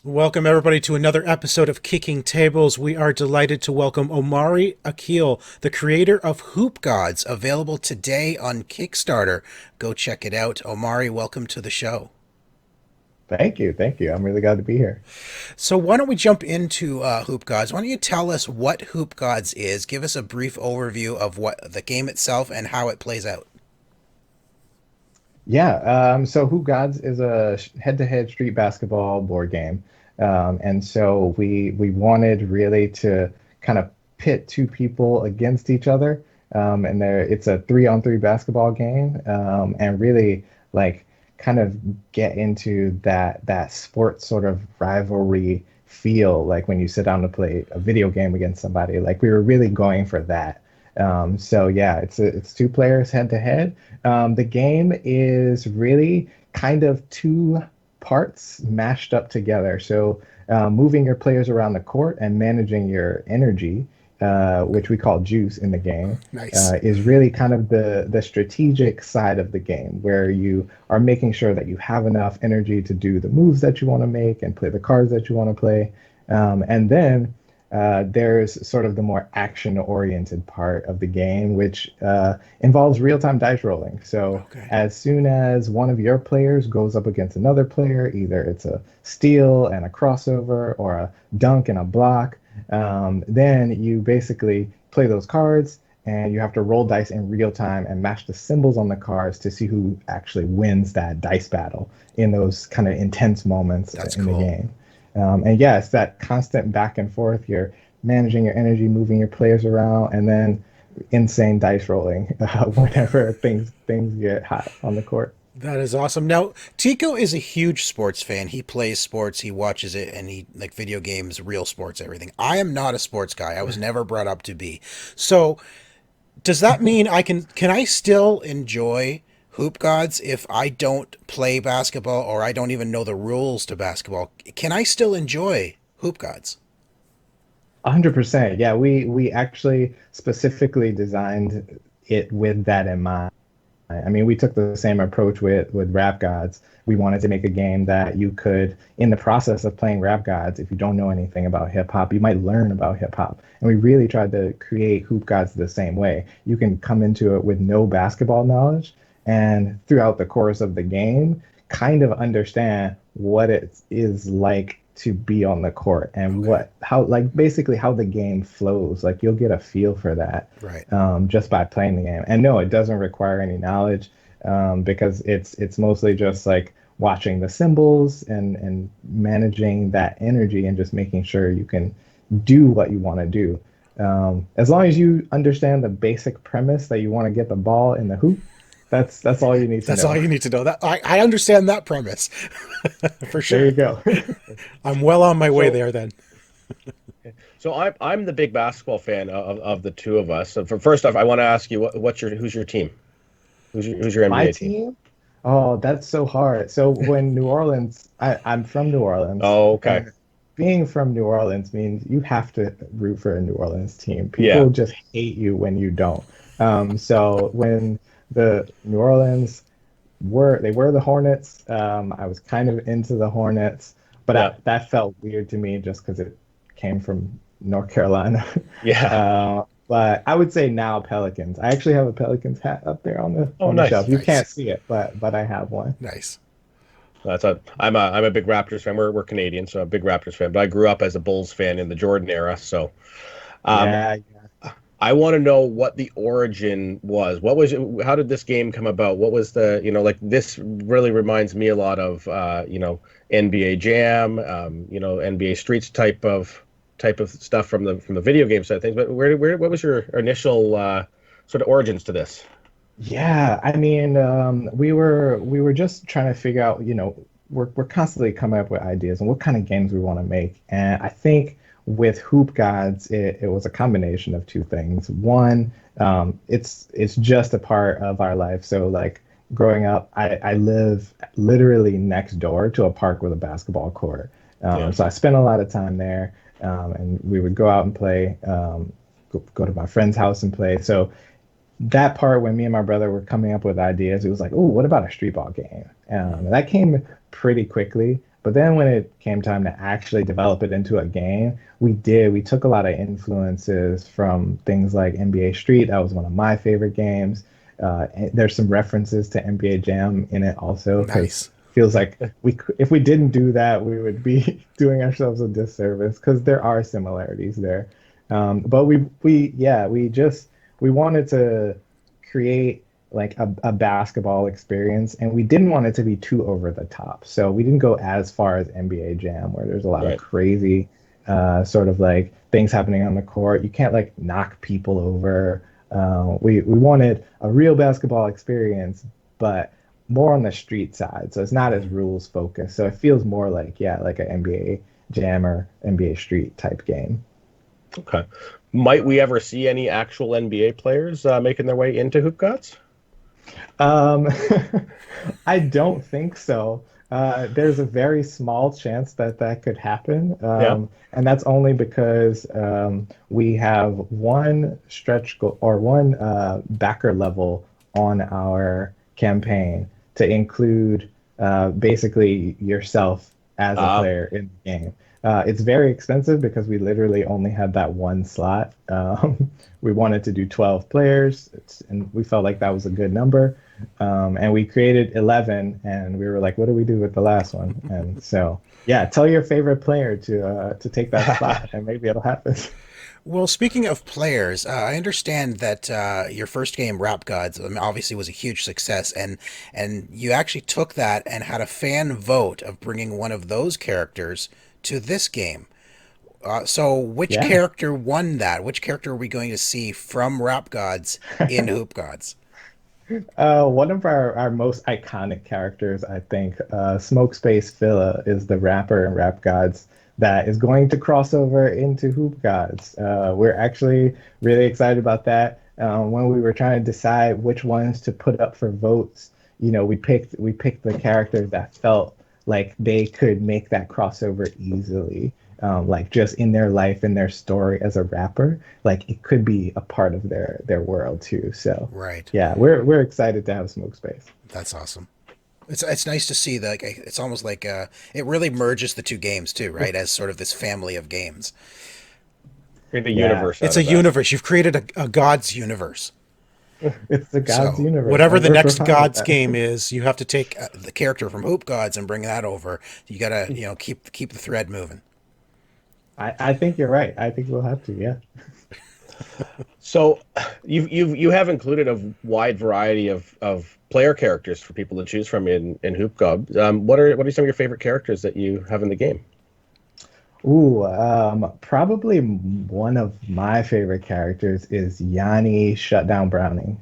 Welcome, everybody, to another episode of Kicking Tables. We are delighted to welcome Omari Akil, the creator of Hoop Godz, available today on Kickstarter. Go check it out. Omari, welcome to the show. Thank you. Thank you. I'm really glad to be here. So, why don't we jump into Hoop Godz? Why don't you tell us what Hoop Godz is? Give us a brief overview of what the game itself and how it plays out. Yeah. So Hoop Gods is a head-to-head street basketball board game. And so we wanted really to kind of pit two people against each other. And it's a three-on-three basketball game. And really like kind of get into that sports sort of rivalry feel, like when you sit down to play a video game against somebody. Like we were really going for that. So yeah, it's two players head to head. The game is really kind of two parts mashed up together. So moving your players around the court and managing your energy, which we call juice in the game, Nice. is really kind of the strategic side of the game, where you are making sure that you have enough energy to do the moves that you want to make and play the cards that you want to play. And then there's sort of the more action-oriented part of the game, which involves real-time dice rolling. So Okay. as soon as one of your players goes up against another player, either it's a steal and a crossover or a dunk and a block, then you basically play those cards and you have to roll dice in real time and match the symbols on the cards to see who actually wins that dice battle in those kind of intense moments That's in the cool. game. And yeah, it's that constant back and forth. You're managing your energy, moving your players around, and then insane dice rolling whenever things get hot on the court. That is awesome. Now, Tico is a huge sports fan. He plays sports, he watches it, and he like video games, real sports, everything. I am not a sports guy. I was never brought up to be. So, does that mean can I still enjoy Hoop Gods if I don't play basketball or I don't even know the rules to basketball? Can I still enjoy Hoop Gods? 100%. Yeah, we actually specifically designed it with that in mind. I mean, we took the same approach with Rap Gods. We wanted to make a game that you could, in the process of playing Rap Gods, if you don't know anything about hip hop, you might learn about hip hop. And we really tried to create Hoop Gods the same way. You can come into it with no basketball knowledge, and throughout the course of the game, kind of understand what it is like to be on the court and Okay. how like basically how the game flows. Like you'll get a feel for that Right. just by playing the game. And no, it doesn't require any knowledge, because it's mostly just like watching the symbols and managing that energy and just making sure you can do what you want to do. As long as you understand the basic premise that you want to get the ball in the hoop, that's all you need to That's all know. you need to know. That I understand that premise for There you sure. go. I'm well on my way So, there then. so I'm the big basketball fan of the two of us. So first off, I want to ask you what's your who's your team? Who's your My NBA team? team. Oh, that's so hard. So when New Orleans, I'm from New Orleans, Oh, okay. and being from New Orleans means you have to root for a New Orleans team. Yeah. People just hate you when you don't. So when the New Orleans were the Hornets, I was kind of into the Hornets, but Yeah. that felt weird to me just because it came from North Carolina. Yeah. But I would say now Pelicans. I actually have a Pelicans hat up there Oh, on the nice. shelf. You Nice. can't see it, but I have one. Nice. I'm a big Raptors fan. We're Canadian, so I'm a big Raptors fan. But I grew up as a Bulls fan in the Jordan era. So um, Yeah, I want to know what the origin was. How did this game come about? What was like this really reminds me a lot of NBA Jam, NBA Streets type of stuff from the video game side of things. But what was your initial sort of origins to this? yeah. I mean, we were just trying to figure out, we're constantly coming up with ideas and what kind of games we want to make. And I think with Hoop Gods, it was a combination of two things. One, it's just a part of our life. So like growing up, I live literally next door to a park with a basketball court. Yeah. So I spent a lot of time there, and we would go out and play, go to my friend's house and play. So that part when me and my brother were coming up with ideas, it was like, oh, what about a street ball game? And that came pretty quickly. But then when it came time to actually develop it into a game, we took a lot of influences from things like NBA Street. That was one of my favorite games. And there's some references to NBA Jam in it also, because Nice. feels like if we didn't do that, we would be doing ourselves a disservice because there are similarities there. But we wanted to create like a basketball experience, and we didn't want it to be too over the top. So we didn't go as far as NBA Jam, where there's a lot of Right. crazy sort of like things happening on the court. You can't like knock people over. We wanted a real basketball experience, but more on the street side. So it's not as rules focused. So it feels more like, yeah, like an NBA Jam or NBA Street type game. Okay. Might we ever see any actual NBA players making their way into Hoop Gods? Um, I don't think so. There's a very small chance that that could happen. Yeah. And that's only because we have one stretch goal or one backer level on our campaign to include basically yourself as a Uh, player in the game. It's very expensive because we literally only had that one slot. We wanted to do 12 players, and we felt like that was a good number. And we created 11, and we were like, what do we do with the last one? And so, yeah, tell your favorite player to take that spot, and maybe it'll happen. Well, speaking of players, I understand that your first game, Rap Gods, obviously was a huge success, and you actually took that and had a fan vote of bringing one of those characters to this game. So, which Yeah. character won that? Which character are we going to see from Rap Gods in Hoop Gods? One of our most iconic characters, I think, Smoke Space Philla is the rapper in Rap Gods that is going to cross over into Hoop Gods. We're actually really excited about that. When we were trying to decide which ones to put up for votes, we picked the characters that felt like they could make that crossover easily. Like just in their life, in their story as a rapper, like it could be a part of their world too. So Right. yeah, we're excited to have Smoke Space. That's awesome. It's nice to see that. Like, it's almost like it really merges the two games too, right? As sort of this family of games. create a Yeah, universe It's out a of that. universe. You've created a God's universe. it's the God's So universe, whatever and the we're next fine with God's that. game is, you have to take the character from Hoop Gods and bring that over. You gotta, keep the thread moving. I think you're right. I think we'll have to. Yeah. So you have included a wide variety of player characters for people to choose from in Hoop Gods. What are some of your favorite characters that you have in the game? Ooh, probably one of my favorite characters is Yanni Shutdown Browning.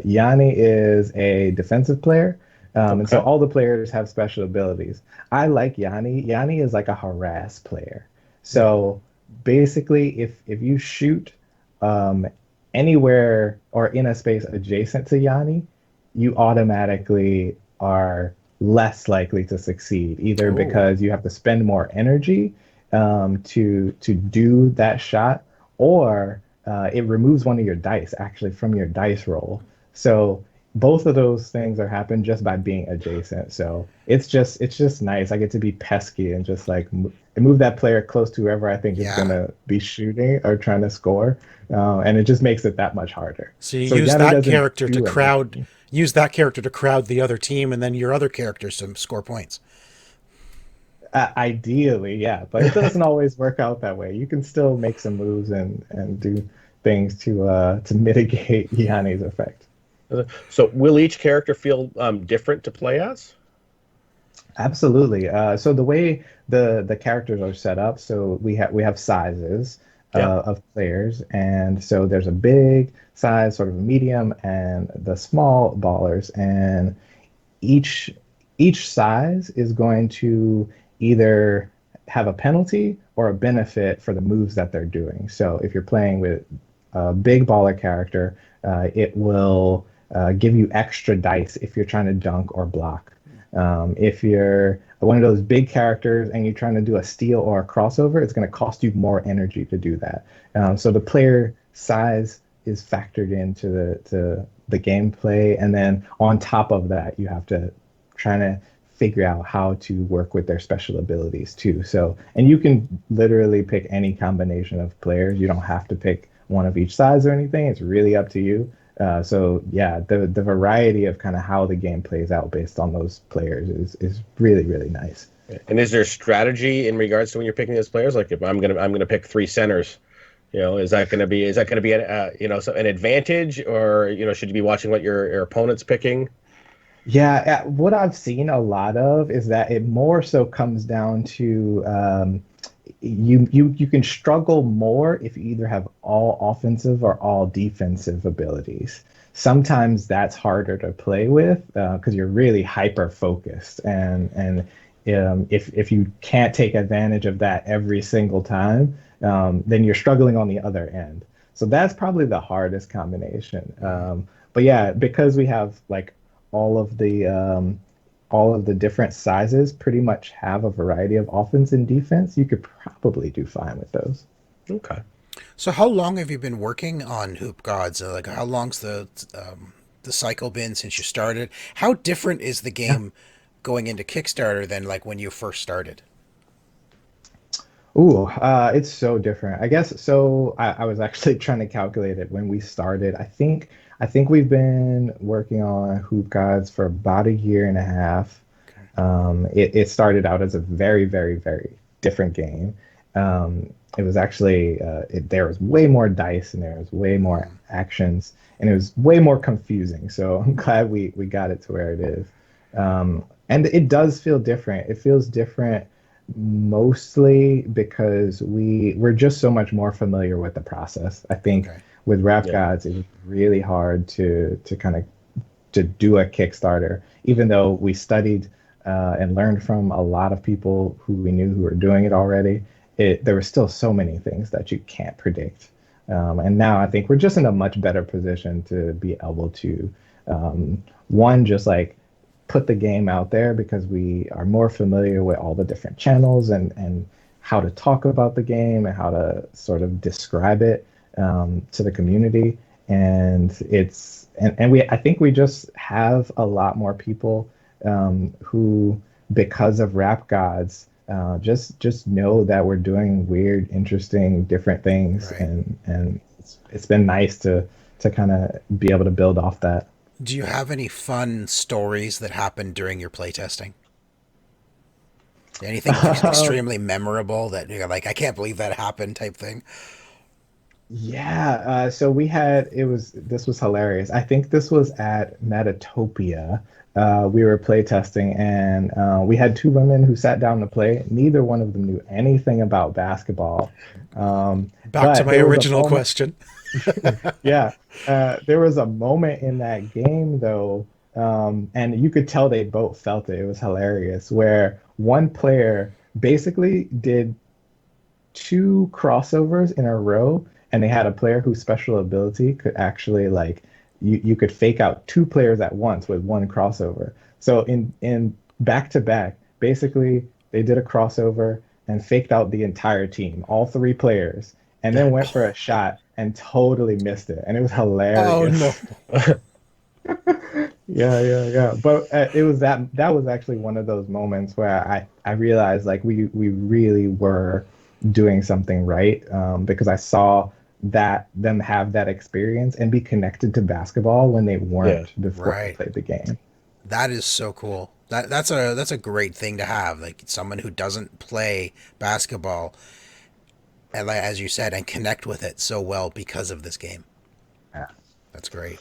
Yanni is a defensive player, and so Okay. all the players have special abilities. I like Yanni. Yanni is like a harass player. So basically, if you shoot um, anywhere or in a space adjacent to Yanni, you automatically are less likely to succeed, either Oh, because you have to spend more energy to do that shot, or it removes one of your dice actually from your dice roll. So both of those things are happen just by being adjacent. So it's just nice. I get to be pesky and just like move that player close to whoever I think is yeah. gonna be shooting or trying to score, and it just makes it that much harder. So you So use Yanni that doesn't character to do crowd, anything. use that character to crowd the other team, and then your other characters to score points. Ideally, yeah, but it doesn't always work out that way. You can still make some moves and do things to mitigate Yanni's effect. So will each character feel different to play as? Absolutely. So the way the characters are set up, so we have sizes Yeah. of players, and so there's a big size, sort of a medium, and the small ballers, and each each size is going to either have a penalty or a benefit for the moves that they're doing. So if you're playing with a big baller character, it will give you extra dice if you're trying to dunk or block. If you're one of those big characters and you're trying to do a steal or a crossover, it's going to cost you more energy to do that. So the player size is factored into the gameplay, and then on top of that, you have to try to figure out how to work with their special abilities too. So, and you can literally pick any combination of players. You don't have to pick one of each size or anything. It's really up to you. So yeah, the variety of kind of how the game plays out based on those players is really, really nice. And is there strategy in regards to when you're picking those players? Like if I'm gonna pick three centers, is that gonna be an advantage, or should you be watching what your opponent's picking? Yeah, what I've seen a lot of is that it more so comes down to you can struggle more if you either have all offensive or all defensive abilities. Sometimes that's harder to play with because you're really hyper focused, and if you can't take advantage of that every single time, then you're struggling on the other end. So that's probably the hardest combination. But yeah, because we have like all of the um, all of the different sizes pretty much have a variety of offense and defense, you could probably do fine with those. Okay. So how long have you been working on Hoop Gods? Like how long's the cycle been since you started? How different is the Yeah. game going into Kickstarter than like when you first started? Ooh, it's so different. I guess so. I was actually trying to calculate it when we started. I think we've been working on Hoop Gods for about a year and a half. Okay. It started out as a very, very, very different game. It was actually there was way more dice and there was way more Mm, actions and it was way more confusing. So I'm glad we got it to where it is. And it does feel different. It feels different mostly because we're just so much more familiar with the process. I think okay. with Rap Yeah. Gods, it was really hard to kind of to do a Kickstarter, even though we studied and learned from a lot of people who we knew who were doing it already. There were still so many things that you can't predict. And now I think we're just in a much better position to be able to, one, just like put the game out there because we are more familiar with all the different channels and how to talk about the game and how to sort of describe it to the community. And we I think we just have a lot more people who, because of Rap Gods, just know that we're doing weird, interesting, different things, Right. and it's been nice to kind of be able to build off that. Do you have any fun stories that happened during your playtesting? Anything extremely memorable that you're like, I can't believe that happened type thing? Yeah, so we had this was hilarious. I think this was at Metatopia. We were playtesting and we had two women who sat down to play. Neither one of them knew anything about basketball. Back to But my there was a original moment, question. yeah, there was a moment in that game though, and you could tell they both felt it. It was hilarious, where one player basically did two crossovers in a row, and they had a player whose special ability could actually like you could fake out two players at once with one crossover. So in back to back, basically they did a crossover and faked out the entire team, all three players, and then went for a shot and totally missed it, and it was Oh no. hilarious. Yeah, yeah, yeah. But it was that was actually one of those moments where I realized like we really were doing something right because I saw that them have that experience and be connected to basketball when they Yeah. weren't before they Right. played the game. That is so cool. That's a great thing to have. Like someone who doesn't play basketball, and like, as you said, and connect with it so well because of this game. Yeah. That's great.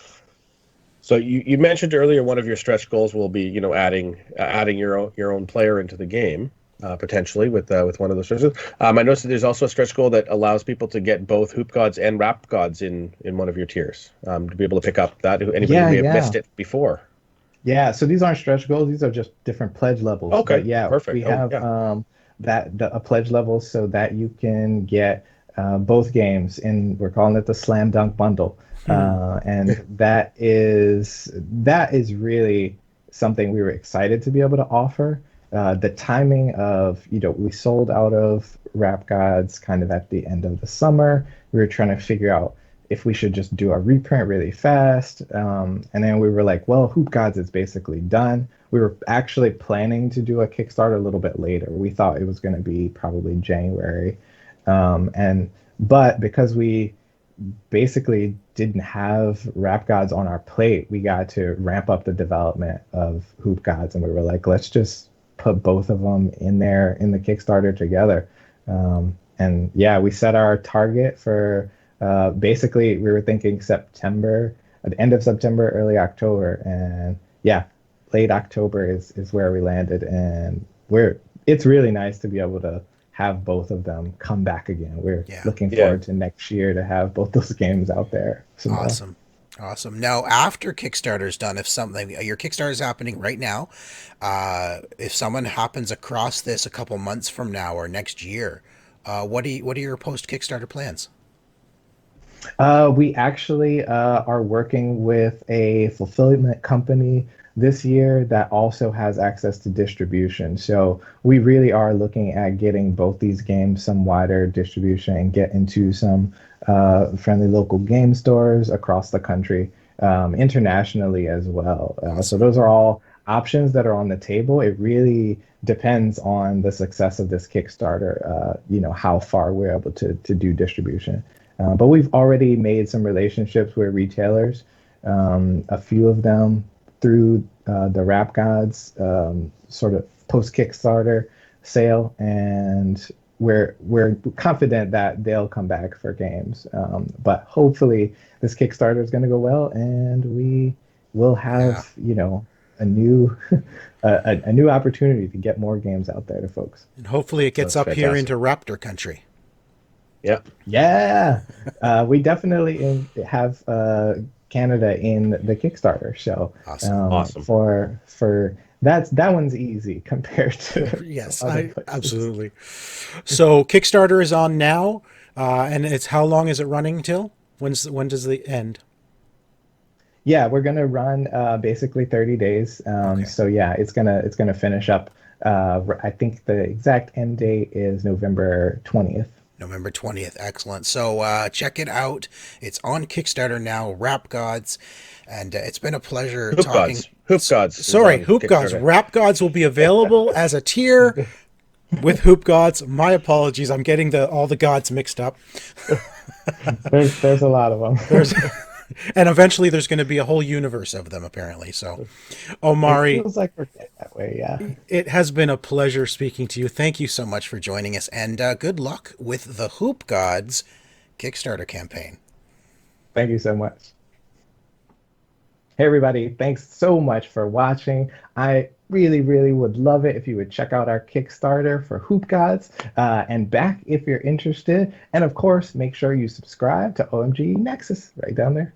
So you mentioned earlier one of your stretch goals will be adding your own player into the game, potentially with one of those stretches. I noticed that there's also a stretch goal that allows people to get both Hoop Gods and Rap Gods in one of your tiers, to be able to pick up that anybody who Yeah, may have missed yeah. it before. Yeah, so these aren't stretch goals, these are just different pledge levels. But Okay, yeah, we perfect. Oh have yeah. a pledge level so that you can get both games in we're calling it the slam dunk bundle. And that is really something we were excited to be able to offer. The timing of, we sold out of Rap Gods kind of at the end of the summer. We were trying to figure out if we should just do a reprint really fast. And then we were like, well, Hoop Gods is basically done. We were actually planning to do a Kickstarter a little bit later. We thought it was going to be probably January. But because we basically didn't have Rap Gods on our plate, we got to ramp up the development of Hoop Gods, and we were like, let's just put both of them in there in the Kickstarter together. And yeah, we set our target for basically we were thinking September, at the end of September, early October, and yeah, late October is where we landed, and it's really nice to be able to have both of them come back again. We're looking forward to next year to have both those games out there. Awesome. Awesome. Now, after Kickstarter's done, if something, your Kickstarter is happening right now, if someone happens across this a couple months from now or next year, what are your post Kickstarter plans? We actually are working with a fulfillment company this year that also has access to distribution. So we really are looking at getting both these games some wider distribution and get into some friendly local game stores across the country, internationally as well. So those are all options that are on the table. It really depends on the success of this Kickstarter, how far we're able to do distribution. But we've already made some relationships with retailers, a few of them through the Rap Gods sort of post Kickstarter sale, and we're confident that they'll come back for games. But hopefully this Kickstarter is going to go well, and we will have a new a new opportunity to get more games out there to folks. And hopefully it gets up here into Raptor country. Yep. Yeah. We definitely have Canada in the Kickstarter. So awesome. For that one's easy compared to yes, absolutely. So Kickstarter is on now, and it's how long is it running till? When does it end? Yeah, we're gonna run basically 30 days. So yeah, it's gonna finish up. I think the exact end date is November 20th. November 20th. Excellent. So check it out. It's on Kickstarter now, Rap Gods. And it's been a pleasure talking. Hoop Godz. Sorry, Hoop Godz. Rap Gods will be available as a tier with Hoop Godz. My apologies. I'm getting all the gods mixed up. There's a lot of them. And eventually there's going to be a whole universe of them, apparently. So, Omari, it feels like we're getting that way, yeah. It has been a pleasure speaking to you. Thank you so much for joining us, and good luck with the Hoop Godz Kickstarter campaign. Thank you so much. Hey, everybody. Thanks so much for watching. I really, really would love it if you would check out our Kickstarter for Hoop Godz and back if you're interested. And of course, make sure you subscribe to OMG Nexus right down there.